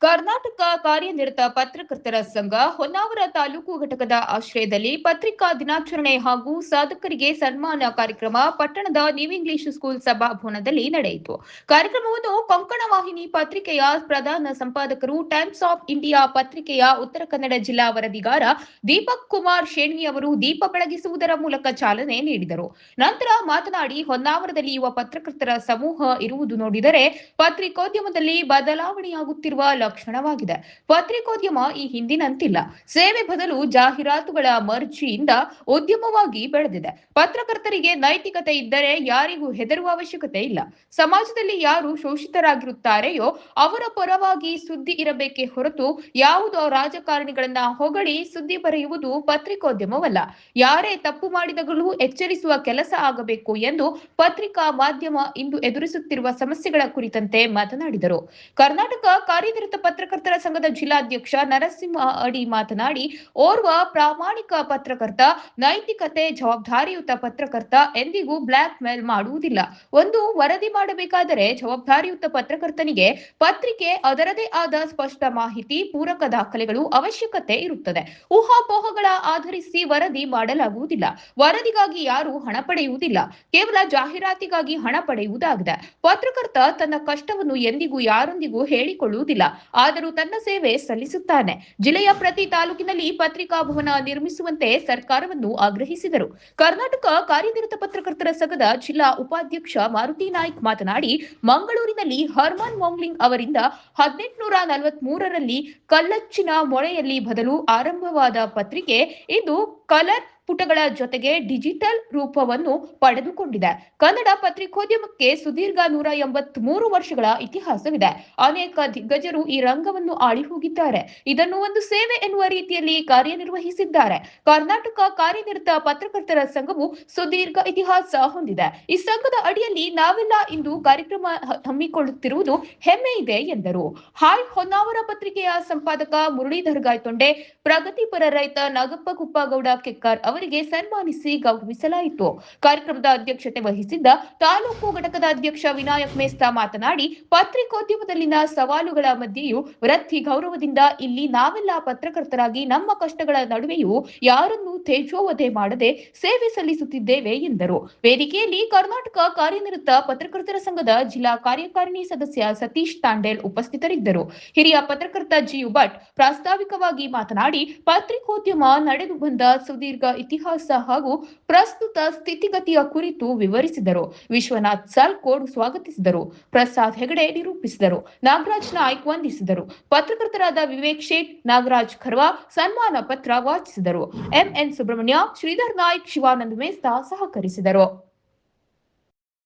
ಕರ್ನಾಟಕ ಕಾರ್ಯನಿರತ ಪತ್ರಕರ್ತರ ಸಂಘ ಹೊನ್ನಾವರ ತಾಲೂಕು ಘಟಕದ ಆಶ್ರಯದಲ್ಲಿ ಪತ್ರಿಕಾ ದಿನಾಚರಣೆ ಹಾಗೂ ಸಾಧಕರಿಗೆ ಸನ್ಮಾನ ಕಾರ್ಯಕ್ರಮ ಪಟ್ಟಣದ ನ್ಯೂ ಇಂಗ್ಲಿಷ್ ಸ್ಕೂಲ್ ಸಭಾಭವನದಲ್ಲಿ ನಡೆಯಿತು. ಕಾರ್ಯಕ್ರಮವನ್ನು ಕೊಂಕಣ ವಾಹಿನಿ ಪತ್ರಿಕೆಯ ಪ್ರಧಾನ ಸಂಪಾದಕರು, ಟೈಮ್ಸ್ ಆಫ್ ಇಂಡಿಯಾ ಪತ್ರಿಕೆಯ ಉತ್ತರ ಕನ್ನಡ ಜಿಲ್ಲಾ ವರದಿಗಾರ ದೀಪಕ್ ಕುಮಾರ್ ಶೇಣ್ವಿ ಅವರು ದೀಪ ಬೆಳಗಿಸುವುದರ ಮೂಲಕ ಚಾಲನೆ ನೀಡಿದರು. ನಂತರ ಮಾತನಾಡಿ, ಹೊನ್ನಾವರದಲ್ಲಿ ಯುವ ಪತ್ರಕರ್ತರ ಸಮೂಹ ಇರುವುದು ನೋಡಿದರೆ ಪತ್ರಿಕೋದ್ಯಮದಲ್ಲಿ ಬದಲಾವಣೆಯಾಗುತ್ತಿರುವ ಲಕ್ಷಣವಾಗಿದೆ. ಪತ್ರಿಕೋದ್ಯಮ ಈ ಹಿಂದಿನಂತಿಲ್ಲ. ಸೇವೆ ಬದಲು ಜಾಹೀರಾತುಗಳ ಮರ್ಜಿಯಿಂದ ಉದ್ಯಮವಾಗಿ ಬೆಳೆದಿದೆ. ಪತ್ರಕರ್ತರಿಗೆ ನೈತಿಕತೆ ಇದ್ದರೆ ಯಾರಿಗೂ ಹೆದರುವ ಅವಶ್ಯಕತೆ ಇಲ್ಲ. ಸಮಾಜದಲ್ಲಿ ಯಾರು ಶೋಷಿತರಾಗಿರುತ್ತಾರೆಯೋ ಅವರ ಪರವಾಗಿ ಸುದ್ದಿ ಇರಬೇಕೇ ಹೊರತು ಯಾವುದೋ ರಾಜಕಾರಣಿಗಳನ್ನ ಹೊಗಳಿ ಸುದ್ದಿ ಬರೆಯುವುದು ಪತ್ರಿಕೋದ್ಯಮವಲ್ಲ. ಯಾರೇ ತಪ್ಪು ಮಾಡಿದಾಗಲೂ ಎಚ್ಚರಿಸುವ ಕೆಲಸ ಆಗಬೇಕು ಎಂದು ಪತ್ರಿಕಾ ಮಾಧ್ಯಮ ಇಂದು ಎದುರಿಸುತ್ತಿರುವ ಸಮಸ್ಯೆಗಳ ಕುರಿತಂತೆ ಮಾತನಾಡಿದರು. ಕರ್ನಾಟಕ ಕಾರ್ಯನಿರತ ಪತ್ರಕರ್ತರ ಸಂಘದ ಜಿಲ್ಲಾಧ್ಯಕ್ಷ ನರಸಿಂಹ ಅಡಿ ಮಾತನಾಡಿ, ಓರ್ವ ಪ್ರಾಮಾಣಿಕ ಪತ್ರಕರ್ತ, ನೈತಿಕತೆ, ಜವಾಬ್ದಾರಿಯುತ ಪತ್ರಕರ್ತ ಎಂದಿಗೂ ಬ್ಲಾಕ್ ಮೇಲ್ ಮಾಡುವುದಿಲ್ಲ. ಒಂದು ವರದಿ ಮಾಡಬೇಕಾದರೆ ಜವಾಬ್ದಾರಿಯುತ ಪತ್ರಕರ್ತನಿಗೆ ಪತ್ರಿಕೆ ಅದರದೇ ಆದ ಸ್ಪಷ್ಟ ಮಾಹಿತಿ, ಪೂರಕ ದಾಖಲೆಗಳು ಅವಶ್ಯಕತೆ ಇರುತ್ತದೆ. ಊಹಾಪೋಹಗಳ ಆಧರಿಸಿ ವರದಿ ಮಾಡಲಾಗುವುದಿಲ್ಲ. ವರದಿಗಾಗಿ ಯಾರು ಹಣ ಪಡೆಯುವುದಿಲ್ಲ. ಕೇವಲ ಜಾಹೀರಾತಿಗಾಗಿ ಹಣ ಪಡೆಯುವುದಾಗಿದೆ. ಪತ್ರಕರ್ತ ತನ್ನ ಕಷ್ಟವನ್ನು ಎಂದಿಗೂ ಯಾರೊಂದಿಗೂ ಹೇಳಿಕೊಳ್ಳುವುದಿಲ್ಲ. ಆದರೂ ತನ್ನ ಸೇವೆ ಸಲ್ಲಿಸುತ್ತಾನೆ. ಜಿಲ್ಲೆಯ ಪ್ರತಿ ತಾಲೂಕಿನಲ್ಲಿ ಪತ್ರಿಕಾ ಭವನ ನಿರ್ಮಿಸುವಂತೆ ಸರ್ಕಾರವನ್ನು ಆಗ್ರಹಿಸಿದರು. ಕರ್ನಾಟಕ ಕಾರ್ಯನಿರತ ಪತ್ರಕರ್ತರ ಸಂಘದ ಜಿಲ್ಲಾ ಉಪಾಧ್ಯಕ್ಷ ಮಾರುತಿ ನಾಯ್ಕ್ ಮಾತನಾಡಿ, ಮಂಗಳೂರಿನಲ್ಲಿ ಹರ್ಮನ್ ಮೊಂಗ್ಲಿಂಗ್ ಅವರಿಂದ 1843ರಲ್ಲಿ ಕಲ್ಲಚ್ಚಿನ ಮೊಳೆಯಲ್ಲಿ ಬದಲು ಆರಂಭವಾದ ಪತ್ರಿಕೆ ಇಂದು ಕಲರ್ ಪುಟಗಳ ಜೊತೆಗೆ ಡಿಜಿಟಲ್ ರೂಪವನ್ನು ಪಡೆದುಕೊಂಡಿದೆ. ಕನ್ನಡ ಪತ್ರಿಕೋದ್ಯಮಕ್ಕೆ ಸುದೀರ್ಘ 183 ವರ್ಷಗಳ ಇತಿಹಾಸವಿದೆ. ಅನೇಕ ದಿಗ್ಗಜರು ಈ ರಂಗವನ್ನು ಆಳಿ ಹೋಗಿದ್ದಾರೆ. ಇದನ್ನು ಒಂದು ಸೇವೆ ಎನ್ನುವ ರೀತಿಯಲ್ಲಿ ಕಾರ್ಯನಿರ್ವಹಿಸಿದ್ದಾರೆ. ಕರ್ನಾಟಕ ಕಾರ್ಯನಿರತ ಪತ್ರಕರ್ತರ ಸಂಘವು ಸುದೀರ್ಘ ಇತಿಹಾಸ ಹೊಂದಿದೆ. ಈ ಸಂಘದ ಅಡಿಯಲ್ಲಿ ನಾವೆಲ್ಲ ಇಂದು ಕಾರ್ಯಕ್ರಮ ಹಮ್ಮಿಕೊಳ್ಳುತ್ತಿರುವುದು ಹೆಮ್ಮೆ ಇದೆ ಎಂದರು. ಹಾಯ್ ಹೊನ್ನಾವರ ಪತ್ರಿಕೆಯ ಸಂಪಾದಕ ಮುರಳೀಧರ್ ಗಾಯ್ತೊಂಡೆ, ಪ್ರಗತಿಪರ ರೈತ ನಾಗಪ್ಪ ಕುಪ್ಪಗೌಡ ಕೆಕ್ಕಾರ್ ಅವರಿಗೆ ಸನ್ಮಾನಿಸಿ ಗೌರವಿಸಲಾಯಿತು. ಕಾರ್ಯಕ್ರಮದ ಅಧ್ಯಕ್ಷತೆ ವಹಿಸಿದ್ದ ತಾಲೂಕು ಘಟಕದ ಅಧ್ಯಕ್ಷ ವಿನಾಯಕ್ ಮೇಸ್ತಾ ಮಾತನಾಡಿ, ಪತ್ರಿಕೋದ್ಯಮದಲ್ಲಿನ ಸವಾಲುಗಳ ಮಧ್ಯೆಯೂ ವೃತ್ತಿ ಗೌರವದಿಂದ ಇಲ್ಲಿ ನಾವೆಲ್ಲ ಪತ್ರಕರ್ತರಾಗಿ ನಮ್ಮ ಕಷ್ಟಗಳ ನಡುವೆಯೂ ಯಾರನ್ನೂ ತೇಜೋವಧೆ ಮಾಡದೆ ಸೇವೆ ಸಲ್ಲಿಸುತ್ತಿದ್ದೇವೆ ಎಂದರು. ವೇದಿಕೆಯಲ್ಲಿ ಕರ್ನಾಟಕ ಕಾರ್ಯನಿರತ ಪತ್ರಕರ್ತರ ಸಂಘದ ಜಿಲ್ಲಾ ಕಾರ್ಯಕಾರಿಣಿ ಸದಸ್ಯ ಸತೀಶ್ ತಾಂಡೇಲ್ ಉಪಸ್ಥಿತರಿದ್ದರು. ಹಿರಿಯ ಪತ್ರಕರ್ತ ಜಿಯು ಭಟ್ ಪ್ರಾಸ್ತಾವಿಕವಾಗಿ ಮಾತನಾಡಿ, ಪತ್ರಿಕೋದ್ಯಮ ನಡೆದು ಬಂದ ಸುದೀರ್ಘ ಇತಿಹಾಸ ಹಾಗೂ ಪ್ರಸ್ತುತ ಸ್ಥಿತಿಗತಿಯ ಕುರಿತು ವಿವರಿಸಿದರು. ವಿಶ್ವನಾಥ್ ಸಾಲ್ಕೋಡ್ ಸ್ವಾಗತಿಸಿದರು. ಪ್ರಸಾದ್ ಹೆಗಡೆ ನಿರೂಪಿಸಿದರು. ನಾಗರಾಜ್ ನಾಯ್ಕ್ ವಂದಿಸಿದರು. ಪತ್ರಕರ್ತರಾದ ವಿವೇಕ್ ಶೇಟ್, ನಾಗರಾಜ್ ಖರ್ವಾ ಸನ್ಮಾನ ಪತ್ರ ವಾಚಿಸಿದರು. ಎಂಎನ್ ಸುಬ್ರಹ್ಮಣ್ಯ, ಶ್ರೀಧರ್ ನಾಯ್ಕ್, ಶಿವಾನಂದ್ ಮೇಸ್ತಾ ಸಹಕರಿಸಿದರು.